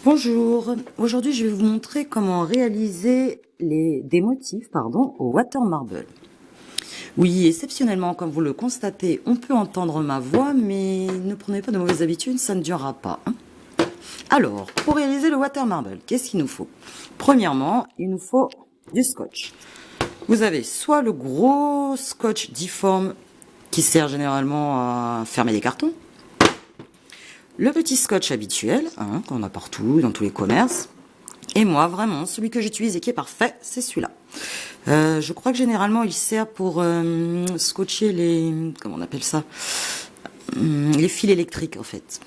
Bonjour, aujourd'hui je vais vous montrer comment réaliser des motifs au water marble. Oui, exceptionnellement, comme vous le constatez, on peut entendre ma voix, mais ne prenez pas de mauvaises habitudes, ça ne durera pas. Alors, pour réaliser le water marble, qu'est-ce qu'il nous faut? Premièrement, il nous faut du scotch. Vous avez soit le gros scotch difforme qui sert généralement à fermer les cartons, le petit scotch habituel, qu'on a partout, dans tous les commerces. Et moi, vraiment, celui que j'utilise et qui est parfait, c'est celui-là. Je crois que généralement, il sert pour scotcher les... Comment on appelle ça? Les fils électriques, en fait.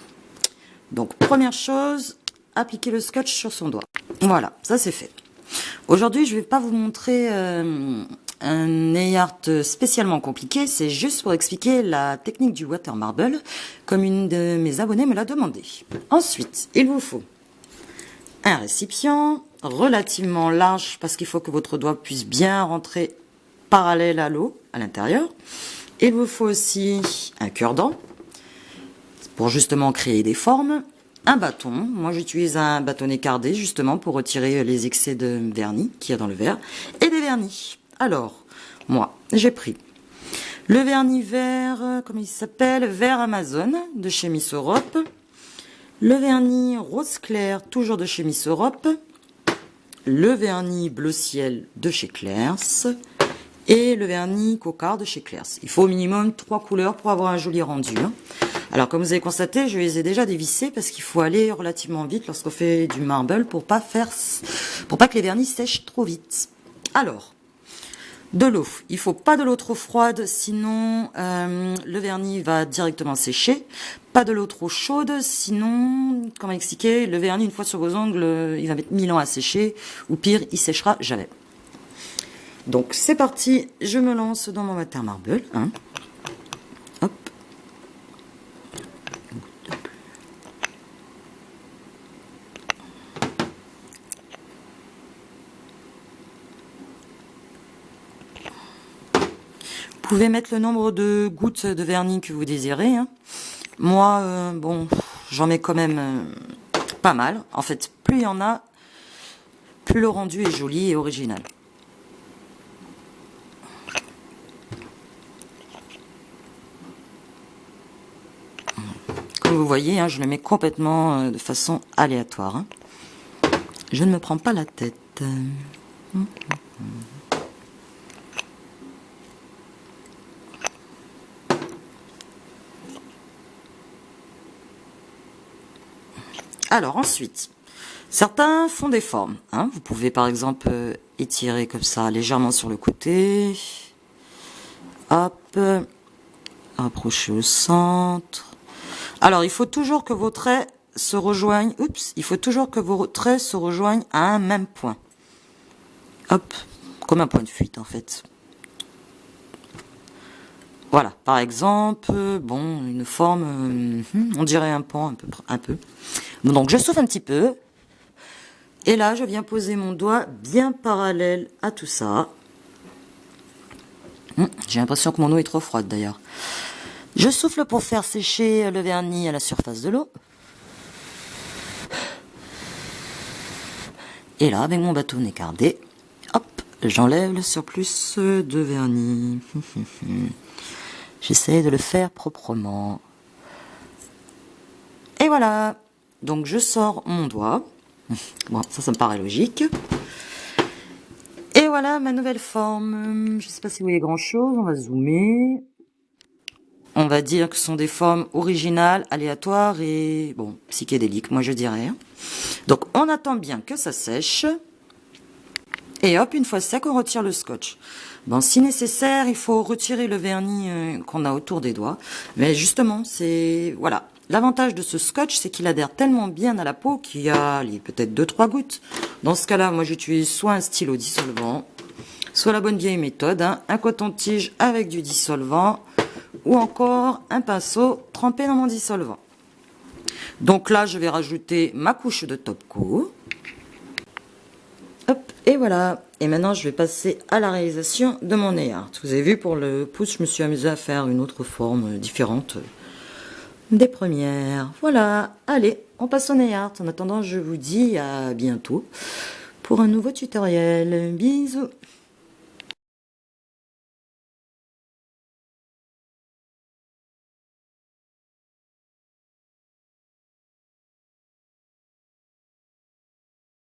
Donc, première chose, appliquer le scotch sur son doigt. Voilà, ça c'est fait. Aujourd'hui, je vais pas vous montrer un nail art spécialement compliqué, c'est juste pour expliquer la technique du water marble, comme une de mes abonnées me l'a demandé. Ensuite, il vous faut un récipient relativement large, parce qu'il faut que votre doigt puisse bien rentrer parallèle à l'eau, à l'intérieur. Il vous faut aussi un cure-dent, pour justement créer des formes. Un bâton, moi j'utilise un bâtonnet cardé justement pour retirer les excès de vernis qu'il y a dans le verre, et des vernis. Alors, moi, j'ai pris le vernis vert, comment il s'appelle? Vert Amazon de chez Miss Europe. Le vernis rose clair, toujours de chez Miss Europe. Le vernis bleu ciel de chez Claire's. Et le vernis cocard de chez Claire's. Il faut au minimum 3 couleurs pour avoir un joli rendu. Alors, comme vous avez constaté, je les ai déjà dévissés parce qu'il faut aller relativement vite lorsqu'on fait du marble pour pas que les vernis sèchent trop vite. Alors, de l'eau. Il faut pas de l'eau trop froide, sinon le vernis va directement sécher. Pas de l'eau trop chaude, sinon, comment expliquer, le vernis, une fois sur vos ongles, il va mettre 1000 ans à sécher, ou pire, il séchera jamais. Donc, c'est parti, je me lance dans mon water marble. Hop. Vous pouvez mettre le nombre de gouttes de vernis que vous désirez. Moi, bon, j'en mets quand même pas mal. En fait, plus il y en a, plus le rendu est joli et original. Comme vous voyez, je le mets complètement de façon aléatoire. Je ne me prends pas la tête. Alors ensuite, certains font des formes. Vous pouvez par exemple étirer comme ça légèrement sur le côté. Hop, rapprocher au centre. Alors il faut toujours que vos traits se rejoignent. Il faut toujours que vos traits se rejoignent à un même point. Hop, comme un point de fuite en fait. Voilà, par exemple, bon, une forme, on dirait un pont un peu. Donc je souffle un petit peu. Et là, je viens poser mon doigt bien parallèle à tout ça. J'ai l'impression que mon eau est trop froide d'ailleurs. Je souffle pour faire sécher le vernis à la surface de l'eau. Et là, avec mon bâtonnet cardé, hop, j'enlève le surplus de vernis. J'essaie de le faire proprement. Et voilà. Donc je sors mon doigt. Bon, ça me paraît logique. Et voilà ma nouvelle forme. Je ne sais pas si vous voyez grand chose. On va zoomer. On va dire que ce sont des formes originales, aléatoires et bon, psychédéliques, moi je dirais. Donc on attend bien que ça sèche. Et hop, une fois sec, on retire le scotch. Bon, si nécessaire, il faut retirer le vernis qu'on a autour des doigts. Mais justement, c'est... Voilà. L'avantage de ce scotch, c'est qu'il adhère tellement bien à la peau qu'il y a peut-être 2-3 gouttes. Dans ce cas-là, moi j'utilise soit un stylo dissolvant, soit la bonne vieille méthode, un coton-tige avec du dissolvant, ou encore un pinceau trempé dans mon dissolvant. Donc là, je vais rajouter ma couche de top coat. Hop, et voilà. Et maintenant, je vais passer à la réalisation de mon nail art. Vous avez vu, pour le pouce, je me suis amusée à faire une autre forme différente. des premières. Voilà, allez, on passe au nail art. En attendant, je vous dis à bientôt pour un nouveau tutoriel. Bisous.